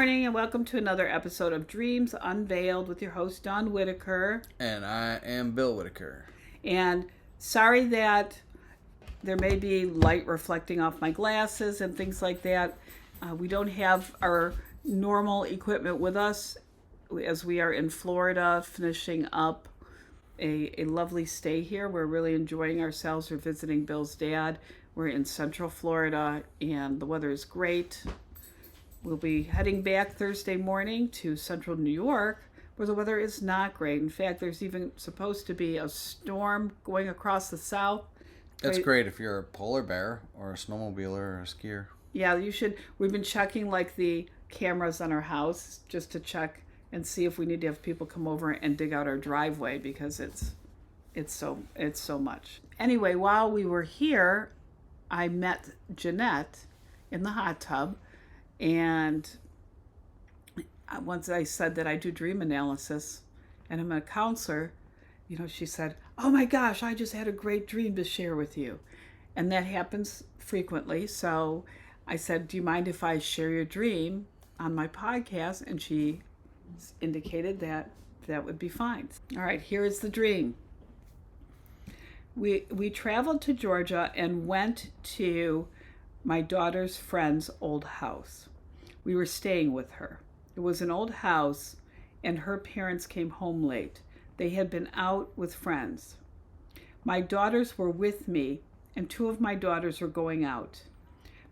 morning and welcome to another episode of Dreams Unveiled with your host, Daun Whittaker. And I am Bill Whittaker. And sorry that there may be light reflecting off my glasses and things like that. We don't have our normal equipment with us as we are in Florida finishing up a lovely stay here. We're really enjoying ourselves. We're visiting Bill's dad. We're in Central Florida and the weather is great. We'll be heading back Thursday morning to Central New York, where the weather is not great. In fact, there's even supposed to be a storm going across the south. That's great if you're a polar bear or a snowmobiler or a skier. Yeah, you should. We've been checking like the cameras on our house just to check and see if we need to have people come over and dig out our driveway because it's so much. Anyway, while we were here, I met Janette in the hot tub. And once I said that I do dream analysis and I'm a counselor, she said, "Oh my gosh, I just had a great dream to share with you." And that happens frequently. So I said, "Do you mind if I share your dream on my podcast?" And she indicated that would be fine. All right, here is the dream. We traveled to Georgia and went to my daughter's friend's old house. We were staying with her. It was an old house, and her parents came home late. They had been out with friends. My daughters were with me, and two of my daughters were going out.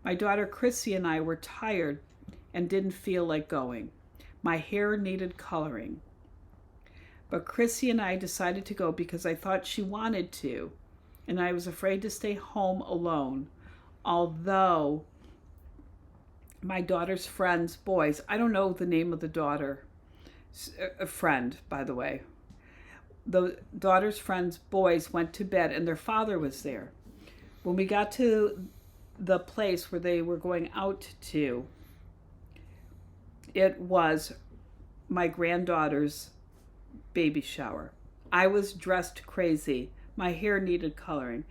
My daughter Chrissy and I were tired and didn't feel like going. My hair needed coloring. But Chrissy and I decided to go because I thought she wanted to, and I was afraid to stay home alone. Although my daughter's friends' boys, I don't know the name of the daughter, a friend, by the way. The daughter's friends' boys went to bed and their father was there. When we got to the place where they were going out to, it was my granddaughter's baby shower. I was dressed crazy. My hair needed coloring.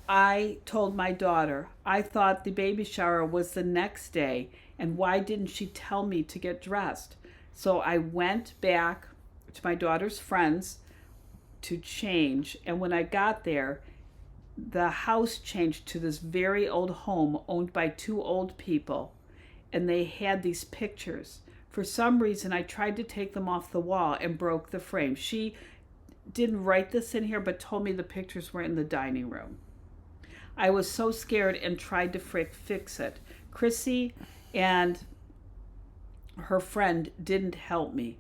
I told my daughter, I thought the baby shower was the next day, and why didn't she tell me to get dressed? So I went back to my daughter's friends to change, and when I got there, the house changed to this very old home owned by two old people, and they had these pictures. For some reason, I tried to take them off the wall and broke the frame. She didn't write this in here, but told me the pictures were in the dining room. I was so scared and tried to fix it. Chrissy and her friend didn't help me.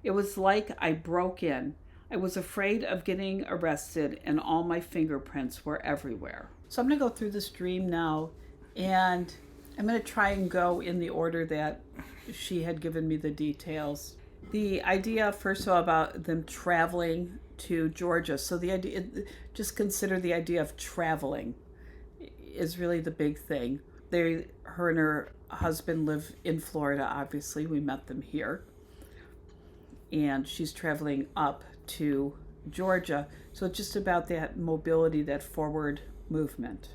It was like I broke in. I was afraid of getting arrested and all my fingerprints were everywhere. So I'm going to go through this dream now and I'm going to try and go in the order that she had given me the details. The idea, first of all, about them traveling to Georgia. So the idea, just consider the idea of traveling is really the big thing. Her and her husband live in Florida, obviously. We met them here. And she's traveling up to Georgia. So it's just about that mobility, that forward movement.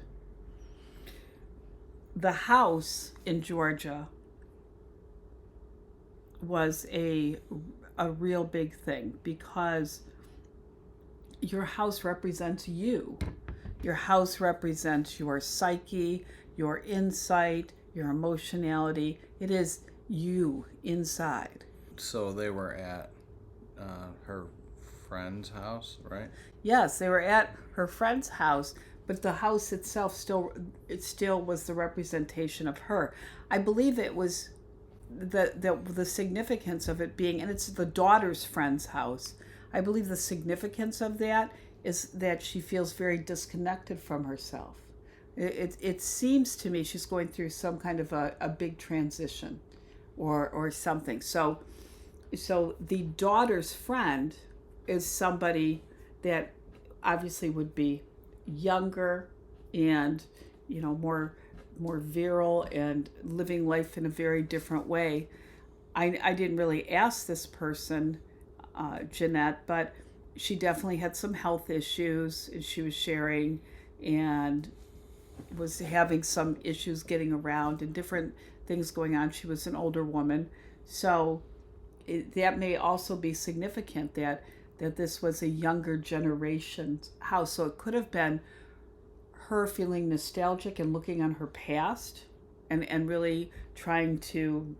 The house in Georgia was a real big thing because your house represents you. Your house represents your psyche, your insight, your emotionality. It is you inside. So they were at her friend's house, right? Yes, they were at her friend's house, but the house itself still was the representation of her. I believe it was the significance of it being, and it's the daughter's friend's house. I believe the significance of that is that she feels very disconnected from herself. It seems to me she's going through some kind of a big transition or something. So the daughter's friend is somebody that obviously would be younger and more virile and living life in a very different way. I didn't really ask this person, Janette, but she definitely had some health issues she was sharing and was having some issues getting around and different things going on. She was an older woman, So that may also be significant that this was a younger generation's house. So it could have been her feeling nostalgic and looking on her past and really trying to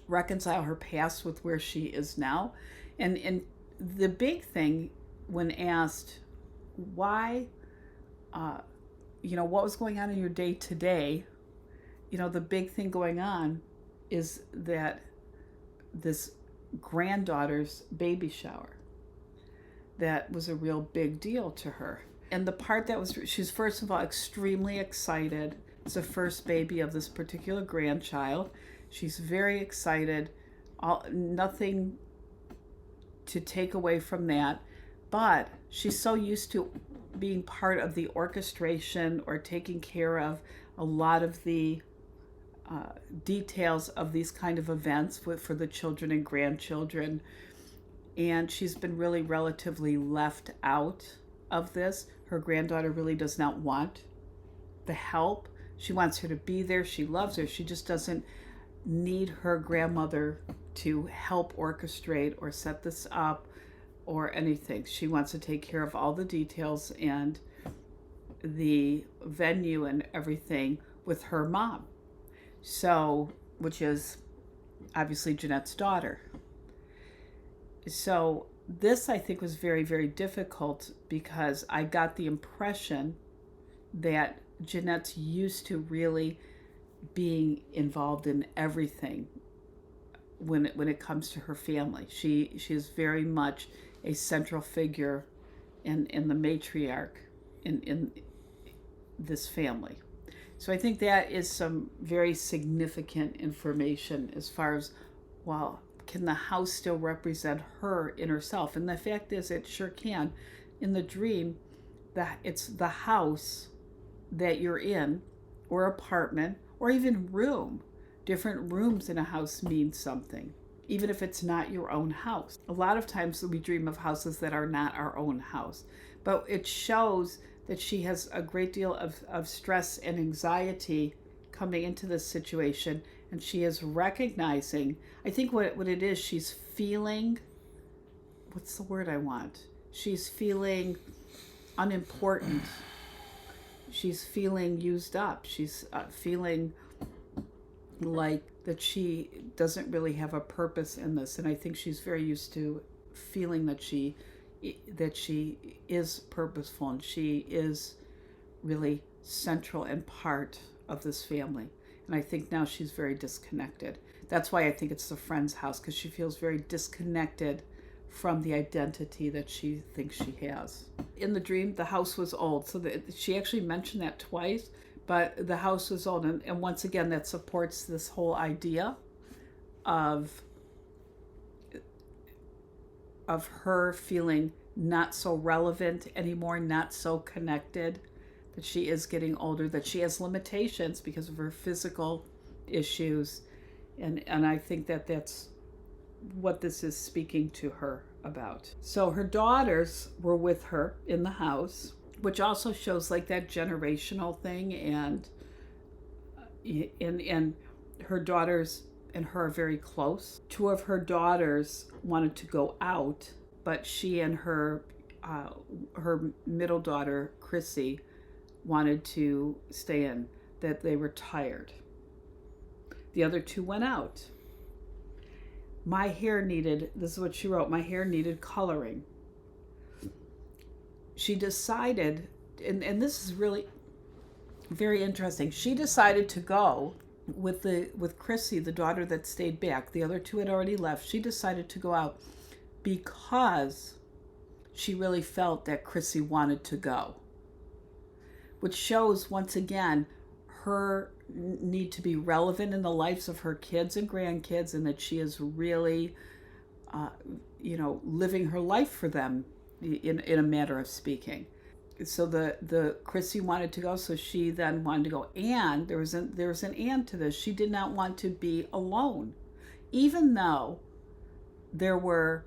reconcile her past with where she is now. And the big thing when asked why, what was going on in your day today, the big thing going on is that this granddaughter's baby shower, that was a real big deal to her. And the part that was, she's first of all extremely excited. It's the first baby of this particular grandchild. She's very excited. Nothing to take away from that. But she's so used to being part of the orchestration or taking care of a lot of the details of these kind of events for the children and grandchildren. And she's been really relatively left out of this. Her granddaughter really does not want the help. She wants her to be there. She loves her. She just doesn't need her grandmother to help orchestrate or set this up or anything. She wants to take care of all the details and the venue and everything with her mom. So, which is obviously Janette's daughter. So this, I think, was very, very difficult because I got the impression that Janette's used to really being involved in everything when it comes to her family. She is very much a central figure in the matriarch in this family. So I think that is some very significant information as far as, well, can the house still represent her in herself? And the fact is, it sure can. In the dream, that it's the house that you're in, or apartment, or even room. Different rooms in a house mean something, even if it's not your own house. A lot of times we dream of houses that are not our own house, but it shows that she has a great deal of stress and anxiety coming into this situation, and she is recognizing, I think what it is, she's feeling, what's the word I want? She's feeling unimportant. She's feeling used up. She's feeling like that she doesn't really have a purpose in this. And I think she's very used to feeling that she is purposeful and she is really central and part of this family. And I think now she's very disconnected. That's why I think it's the friend's house, because she feels very disconnected from the identity that she thinks she has. In the dream, the house was old. So she actually mentioned that twice, but the house was old. And once again, that supports this whole idea of her feeling not so relevant anymore, not so connected, that she is getting older, that she has limitations because of her physical issues. And I think that that's what this is speaking to her about. So her daughters were with her in the house, which also shows like that generational thing, and her daughters and her are very close. Two of her daughters wanted to go out, but she and her middle daughter, Chrissy, wanted to stay in, that they were tired. The other two went out. My hair needed, this is what she wrote, my hair needed coloring. She decided, and this is really very interesting, she decided to go with Chrissy, the daughter that stayed back. The other two had already left. She decided to go out because she really felt that Chrissy wanted to go, which shows once again her need to be relevant in the lives of her kids and grandkids, and that she is really living her life for them in a matter of speaking. So the Chrissy wanted to go, so she then wanted to go. And there was an and to this. She did not want to be alone, even though there were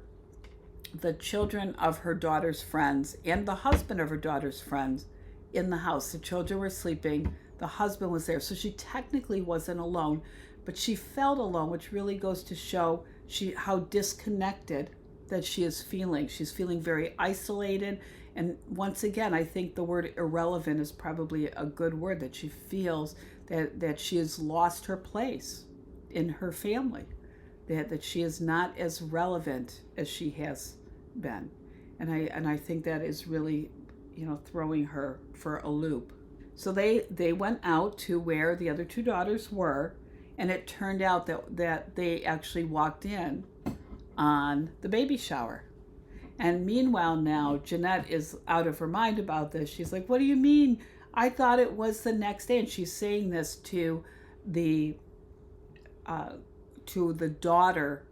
the children of her daughter's friends and the husband of her daughter's friends in the house. The children were sleeping. The husband was there. So she technically wasn't alone, but she felt alone, which really goes to show how disconnected that she is feeling. She's feeling very isolated. And once again, I think the word irrelevant is probably a good word, that she feels that she has lost her place in her family, that she is not as relevant as she has been. And I think that is really, throwing her for a loop. So they went out to where the other two daughters were, and it turned out that they actually walked in on the baby shower. And meanwhile now, Janette is out of her mind about this. She's like, what do you mean? I thought it was the next day. And she's saying this to the daughter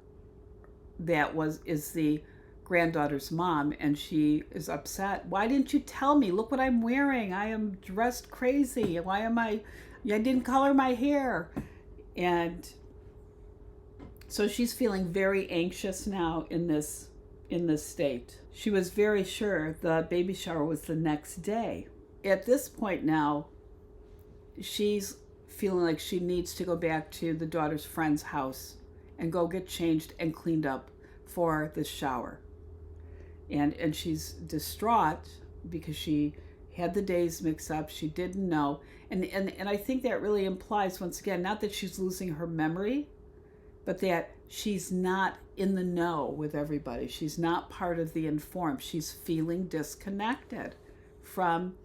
that is the granddaughter's mom, and she is upset. Why didn't you tell me? Look what I'm wearing. I am dressed crazy. I didn't color my hair. And so she's feeling very anxious now in this state. She was very sure the baby shower was the next day. At this point now, she's feeling like she needs to go back to the daughter's friend's house and go get changed and cleaned up for the shower. And she's distraught because she had the days mixed up. She didn't know. And I think that really implies, once again, not that she's losing her memory, but that she's not in the know with everybody. She's not part of the informed. She's feeling disconnected from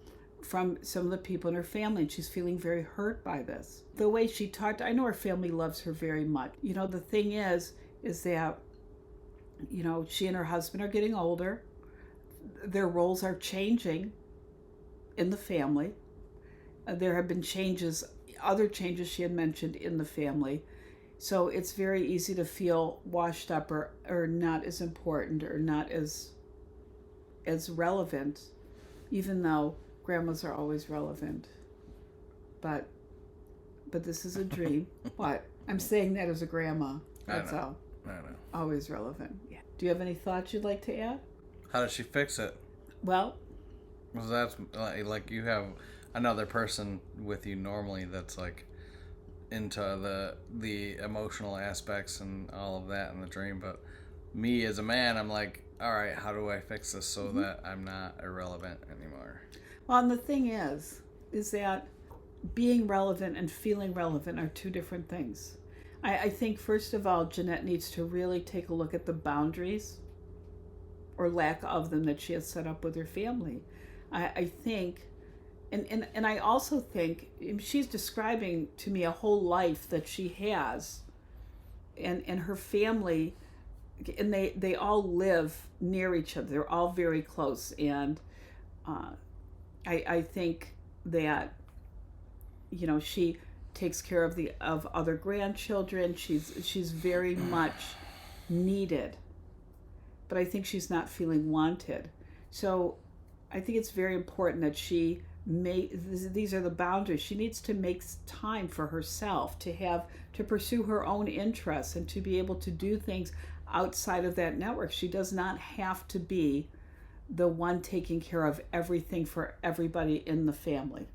some of the people in her family, and she's feeling very hurt by this. The way she talked, I know her family loves her very much. The thing is that, she and her husband are getting older. Their roles are changing in the family. There have been other changes she had mentioned in the family. So it's very easy to feel washed up or not as important or not as relevant, even though grandmas are always relevant. But this is a dream. What? I'm saying that as a grandma. That's all. I know. Always relevant. Yeah. Do you have any thoughts you'd like to add? How does she fix it? Well, because that's like you have another person with you normally that's like into the emotional aspects and all of that in the dream, but me as a man, I'm like, all right, how do I fix this so that I'm not irrelevant anymore? Well, and the thing is that being relevant and feeling relevant are two different things. I think, first of all, Janette needs to really take a look at the boundaries or lack of them that she has set up with her family. I think, and I also think she's describing to me a whole life that she has, and her family, and they all live near each other. They're all very close, and I think that she takes care of other grandchildren. She's very much needed, but I think she's not feeling wanted. So I think it's very important that these are the boundaries. She needs to make time for herself, to pursue her own interests and to be able to do things outside of that network. She does not have to be the one taking care of everything for everybody in the family.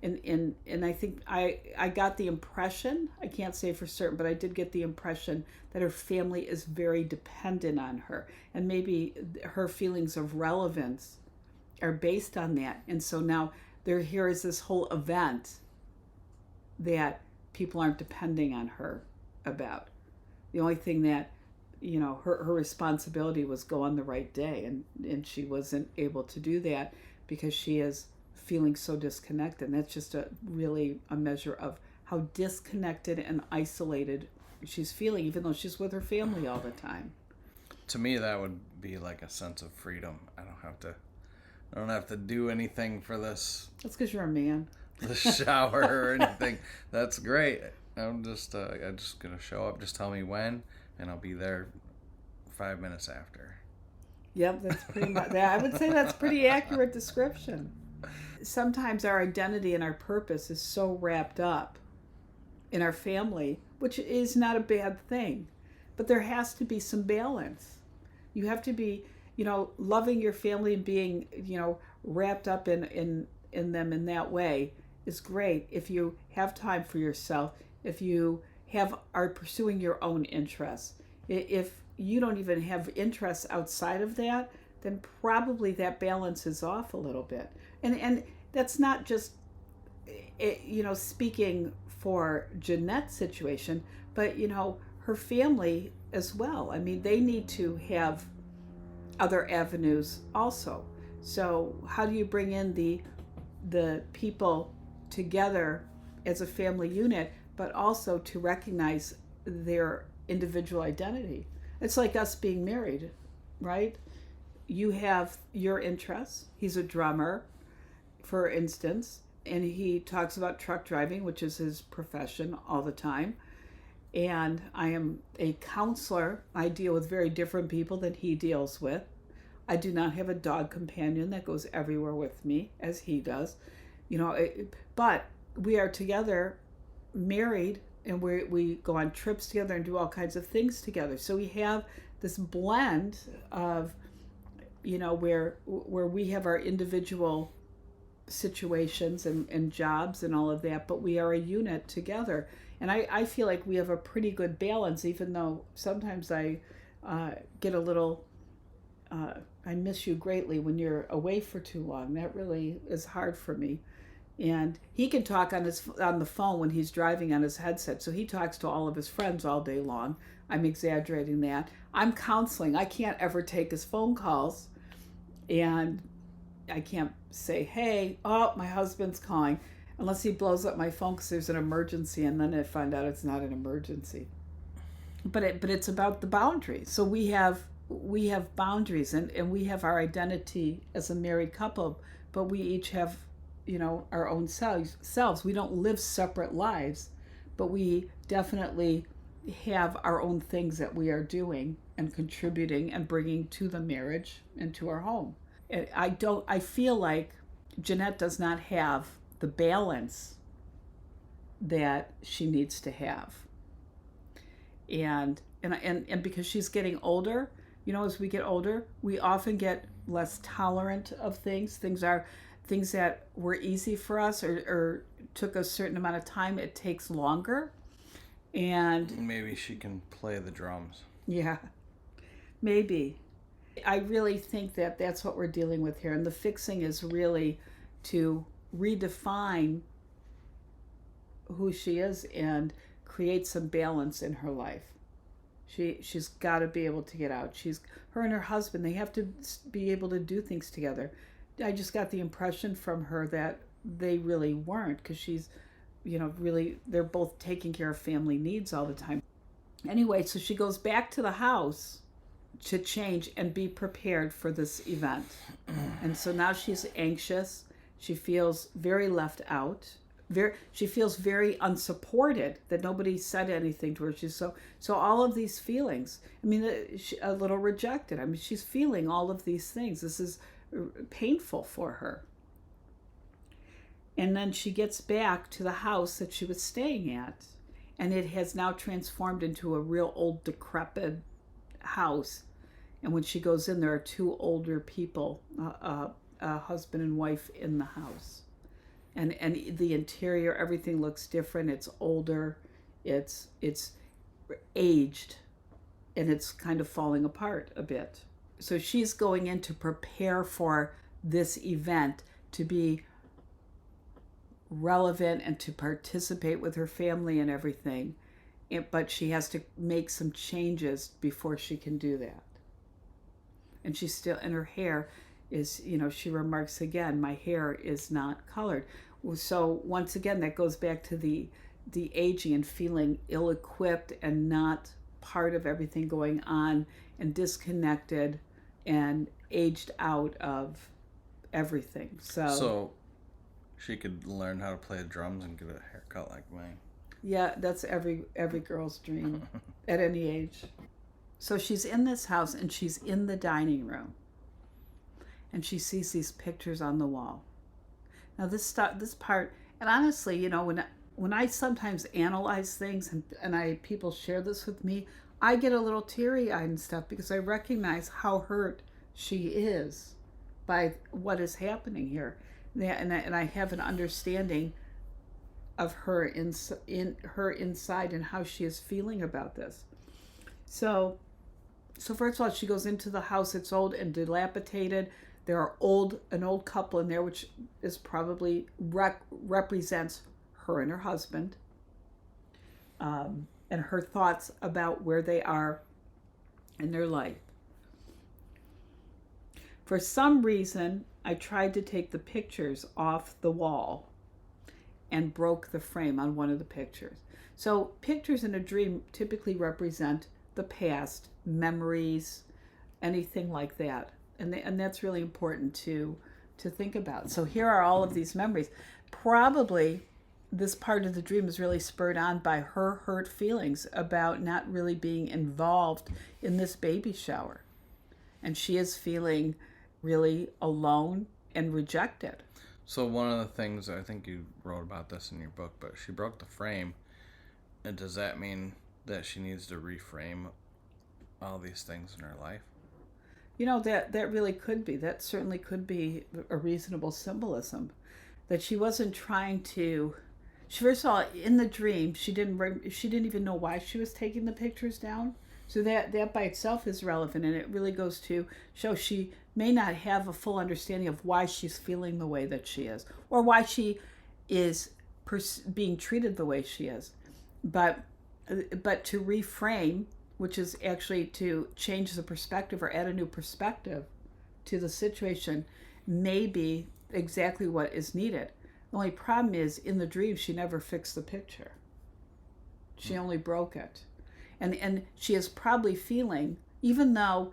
And I think I got the impression, I can't say for certain, but I did get the impression that her family is very dependent on her. And maybe her feelings of relevance are based on that. And so now here is this whole event that people aren't depending on her about. The only thing that, her responsibility was go on the right day. And she wasn't able to do that because she is feeling so disconnected. And that's just really a measure of how disconnected and isolated she's feeling, even though she's with her family all the time. To me, that would be like a sense of freedom. I don't have to do anything for this. That's because you're a man. The shower or anything. That's great. I'm just gonna show up. Just tell me when, and I'll be there 5 minutes after. Yep, that's pretty much. I would say that's pretty accurate description. Sometimes our identity and our purpose is so wrapped up in our family, which is not a bad thing, but there has to be some balance. You have to be, loving your family and being, wrapped up in them in that way is great if you have time for yourself, if you are pursuing your own interests. If you don't even have interests outside of that, then probably that balance is off a little bit. And that's not just speaking for Janette's situation, but her family as well. I mean, they need to have other avenues also. So how do you bring in the people together as a family unit, but also to recognize their individual identity? It's like us being married, right? You have your interests. He's a drummer, for instance, and he talks about truck driving, which is his profession all the time. And I am a counselor. I deal with very different people than he deals with. I do not have a dog companion that goes everywhere with me as he does. But we are together, married, and we go on trips together and do all kinds of things together. So we have this blend of, where we have our individual situations and jobs and all of that, but we are a unit together. And I feel like we have a pretty good balance, even though sometimes I get a little, I miss you greatly when you're away for too long. That really is hard for me. And he can talk on the phone when he's driving on his headset. So he talks to all of his friends all day long. I'm exaggerating that. I'm counseling. I can't ever take his phone calls. And I can't say, hey, my husband's calling, unless he blows up my phone because there's an emergency, and then I find out it's not an emergency. But it's about the boundaries. So we have boundaries, and we have our identity as a married couple, but we each have our own selves. We don't live separate lives, but we definitely have our own things that we are doing and contributing and bringing to the marriage and to our home. I feel like Janette does not have the balance that she needs to have. And because she's getting older, as we get older, we often get less tolerant of things. Things that were easy for us or took a certain amount of time, it takes longer. And maybe she can play the drums. Yeah, maybe. I really think that that's what we're dealing with here. And the fixing is really to redefine who she is and create some balance in her life. She's got to be able to get out. Her and her husband, they have to be able to do things together. I just got the impression from her that they really weren't, because she's, really, they're both taking care of family needs all the time. Anyway, so she goes back to the house to change and be prepared for this event. And so now she's anxious. She feels very left out. She feels very unsupported, that nobody said anything to her. She's so all of these feelings. I mean, a little rejected. I mean, she's feeling all of these things. This is painful for her. And then she gets back to the house that she was staying at, and it has now transformed into a real old, decrepit house. And when she goes in, there are two older people, a husband and wife, in the house. And the interior, everything looks different. It's older, it's aged, and it's kind of falling apart a bit. So she's going in to prepare for this event, to be relevant and to participate with her family and everything. But she has to make some changes before she can do that. And she's still, and her hair is, she remarks again, my hair is not colored. So once again, that goes back to the aging and feeling ill-equipped and not part of everything going on, and disconnected and aged out of everything. So she could learn how to play the drums and get a haircut like mine. Yeah, that's every girl's dream at any age. So she's in this house, and she's in the dining room, and she sees these pictures on the wall. Now this part, and honestly, when I sometimes analyze things and people share this with me, I get a little teary-eyed and stuff, because I recognize how hurt she is by what is happening here. And I have an understanding of her in her inside and how she is feeling about this. So first of all, she goes into the house. It's old and dilapidated. There are an old couple in there, which is probably represents her and her husband, and her thoughts about where they are in their life. For some reason, I tried to take the pictures off the wall and broke the frame on one of the pictures. So pictures in a dream typically represent the past, memories, anything like that. And that's really important to think about. So here are all of these memories. Probably this part of the dream is really spurred on by her hurt feelings about not really being involved in this baby shower. And she is feeling really alone and rejected. So one of the things, I think you wrote about this in your book, but she broke the frame. And does that mean that she needs to reframe all these things in her life? That really could be. That certainly could be a reasonable symbolism. That she wasn't trying to... First of all, in the dream, she didn't even know why she was taking the pictures down. So that by itself is relevant, and it really goes to show she may not have a full understanding of why she's feeling the way that she is, or why she is being treated the way she is. But to reframe, which is actually to change the perspective or add a new perspective to the situation, may be exactly what is needed. The only problem is, in the dream, she never fixed the picture. She only broke it. And she is probably feeling, even though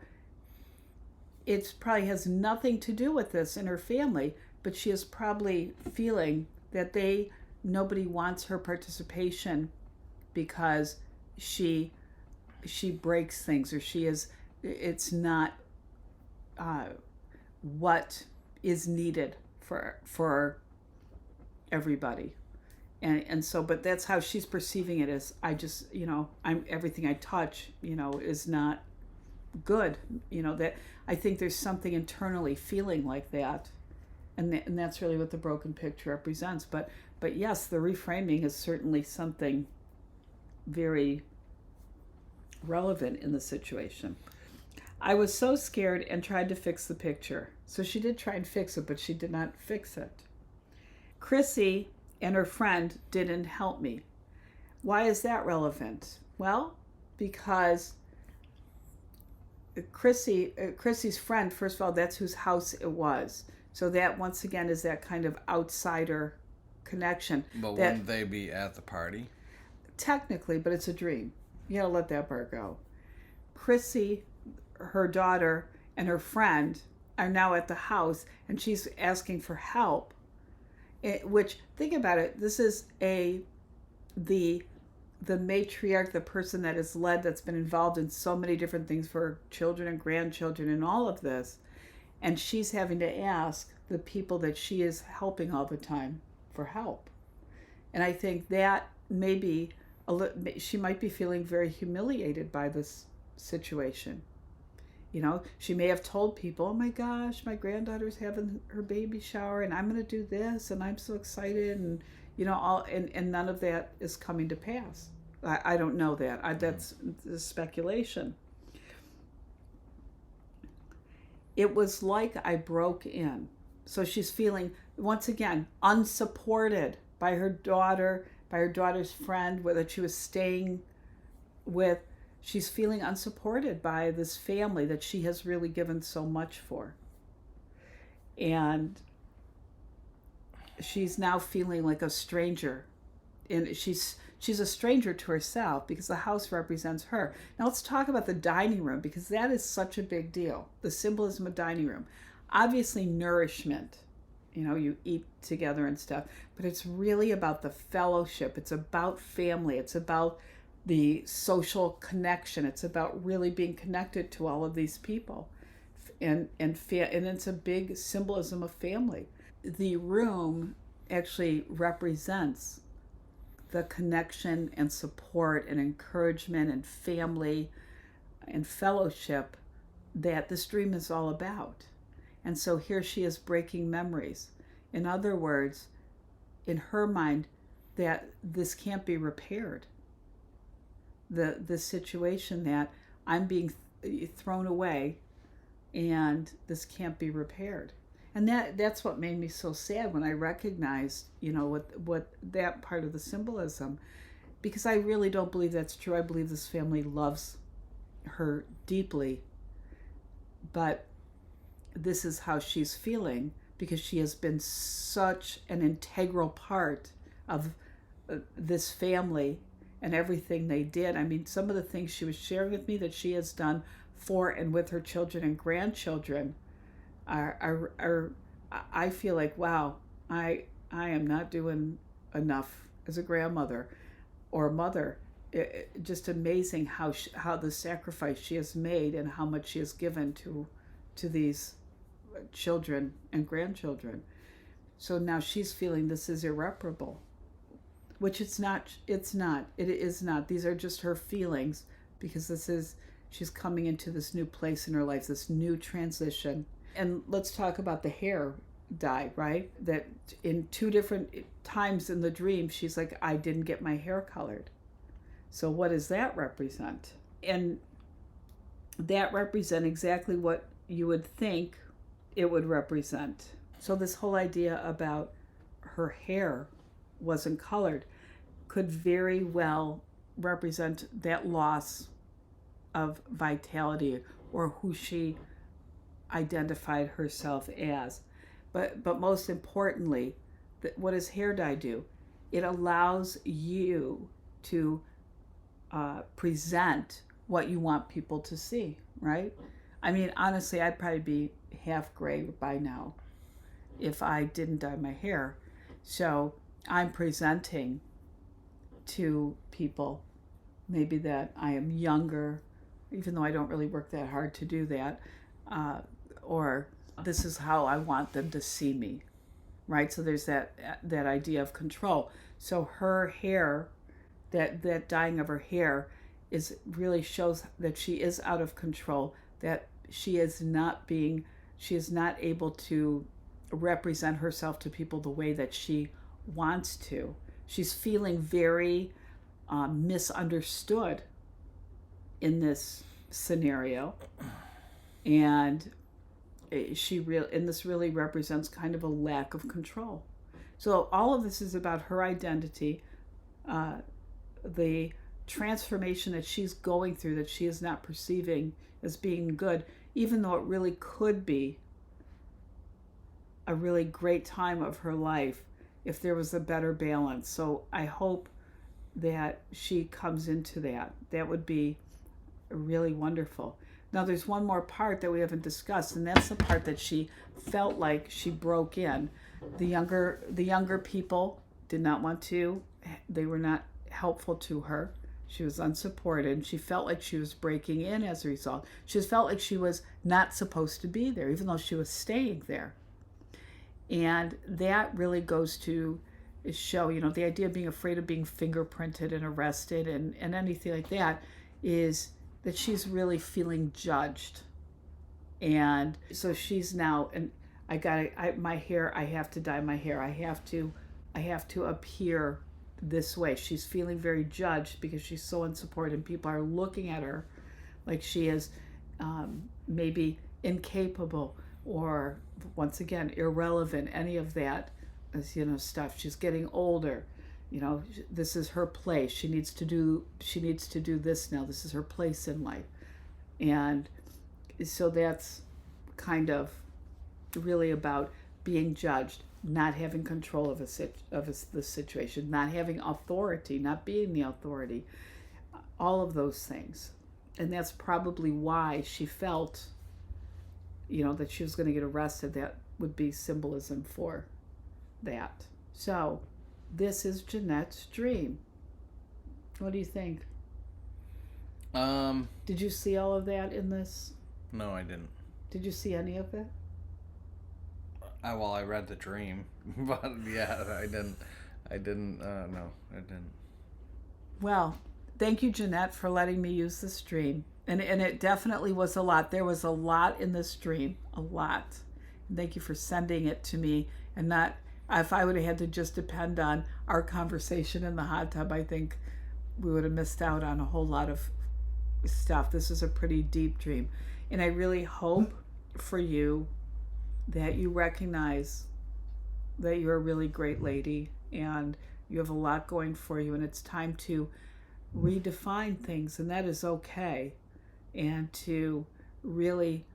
it probably has nothing to do with this in her family, but she is probably feeling that nobody wants her participation because she breaks things, or it's not what is needed for everybody. And so, but that's how she's perceiving it, as I'm everything I touch, is not good. That I think there's something internally feeling like that. And that's really what the broken picture represents. But yes, the reframing is certainly something very relevant in the situation. I was so scared and tried to fix the picture. So she did try and fix it, but she did not fix it. Chrissy and her friend didn't help me. Why is that relevant? Well, because Chrissy's friend, first of all, that's whose house it was. So that, once again, is that kind of outsider connection. But wouldn't they be at the party? Technically, but it's a dream. You gotta let that part go. Chrissy, her daughter, and her friend are now at the house, and she's asking for help. Which, think about it, this is the matriarch, the person that is led, that's been involved in so many different things for children and grandchildren and all of this. And she's having to ask the people that she is helping all the time for help. And I think that maybe she might be feeling very humiliated by this situation. She may have told people, oh my gosh, my granddaughter's having her baby shower and I'm going to do this and I'm so excited, and and none of that is coming to pass. I don't know that. That's speculation. It was like I broke in. So she's feeling, once again, unsupported by her daughter, by her daughter's friend, that she was staying with. She's feeling unsupported by this family that she has really given so much for. And she's now feeling like a stranger. And she's a stranger to herself because the house represents her. Now let's talk about the dining room, because that is such a big deal. The symbolism of dining room. Obviously nourishment. You eat together and stuff. But it's really about the fellowship. It's about family. It's about the social connection. It's about really being connected to all of these people, and it's a big symbolism of family. The room actually represents the connection and support and encouragement and family and fellowship that this dream is all about. And so here she is breaking memories. In other words, in her mind, that this can't be repaired. The situation that I'm being thrown away, and this can't be repaired. And that's what made me so sad when I recognized, what that part of the symbolism, because I really don't believe that's true. I believe this family loves her deeply, but this is how she's feeling because she has been such an integral part of this family and everything they did. I mean, some of the things she was sharing with me that she has done for and with her children and grandchildren are I feel like, wow, I am not doing enough as a grandmother or mother. Just amazing how the sacrifice she has made and how much she has given to these children and grandchildren. So now she's feeling this is irreparable, which it's not. It is not. These are just her feelings because she's coming into this new place in her life, this new transition. And let's talk about the hair dye, right? That in 2 different times in the dream, she's like, I didn't get my hair colored. So what does that represent? And that represents exactly what you would think it would represent. So this whole idea about her hair wasn't colored could very well represent that loss of vitality or who she identified herself as. But most importantly, what does hair dye do? It allows you to present what you want people to see, right? I mean, honestly, I'd probably be half gray by now if I didn't dye my hair. So I'm presenting to people maybe that I am younger, even though I don't really work that hard to do that, or this is how I want them to see me, right? So there's that idea of control. So her hair, that dyeing of her hair really shows that she is out of control, that she is not able to represent herself to people the way that she wants to. She's feeling very misunderstood in this scenario, and this really represents kind of a lack of control. So all of this is about her identity, the transformation that she's going through that she is not perceiving as being good, even though it really could be a really great time of her life if there was a better balance. So I hope that she comes into that. That would be really wonderful. Now there's one more part that we haven't discussed, and that's the part that she felt like she broke in. The younger people did not want to. They were not helpful to her. She was unsupported. She felt like she was breaking in as a result. She felt like she was not supposed to be there, even though she was staying there. And that really goes to show, the idea of being afraid of being fingerprinted and arrested and anything like that is that she's really feeling judged. And so she's now, and my hair, I have to dye my hair. I have to appear this way. She's feeling very judged because she's so unsupported, and people are looking at her like she is maybe incapable or, once again, irrelevant. Any of that is, stuff. She's getting older. This is her place. She needs to do this now. This is her place in life. And so that's kind of really about being judged, not having control of the situation, not having authority, not being the authority, all of those things. And that's probably why she felt, that she was going to get arrested. That would be symbolism for that. So this is Janette's dream. What do you think? Did you see all of that in this? No, I didn't. Did you see any of it? I read the dream, but yeah, I didn't. No, I didn't. Well, thank you, Janette, for letting me use this dream. And it definitely was a lot. There was a lot in this dream, a lot. And thank you for sending it to me and not If I would have had to just depend on our conversation in the hot tub, I think we would have missed out on a whole lot of stuff. This is a pretty deep dream. And I really hope for you that you recognize that you're a really great lady and you have a lot going for you, and it's time to redefine things, and that is okay, and to really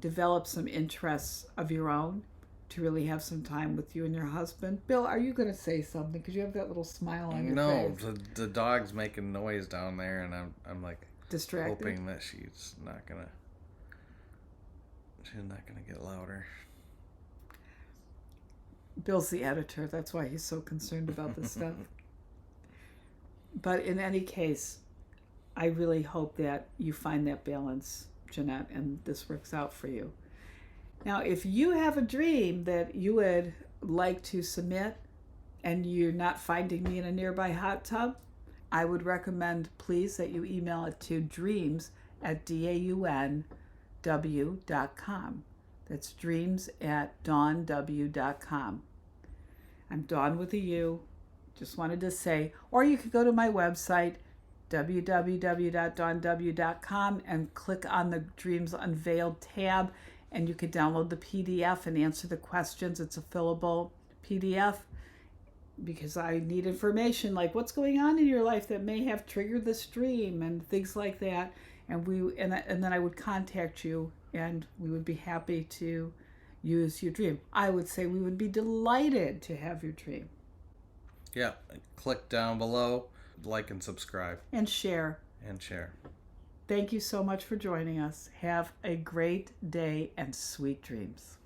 develop some interests of your own, to really have some time with you and your husband. Bill, are you going to say something? Because you have that little smile on your face. No, the dog's making noise down there, and I'm like Distracted. hoping that she's not gonna get louder. Bill's the editor. That's why he's so concerned about this stuff. But in any case, I really hope that you find that balance, Janette, and this works out for you. Now, if you have a dream that you would like to submit and you're not finding me in a nearby hot tub, I would recommend, please, that you email it to dreams@daunw.com. That's dreams@daunw.com. I'm Dawn with a U. Just wanted to say, or you could go to my website, www.daunw.com, and click on the Dreams Unveiled tab, and you could download the PDF and answer the questions. It's a fillable PDF because I need information like what's going on in your life that may have triggered this dream and things like that. And then I would contact you, and we would be happy to use your dream. I would say we would be delighted to have your dream. Yeah, click down below, like and subscribe. And share. Thank you so much for joining us. Have a great day and sweet dreams.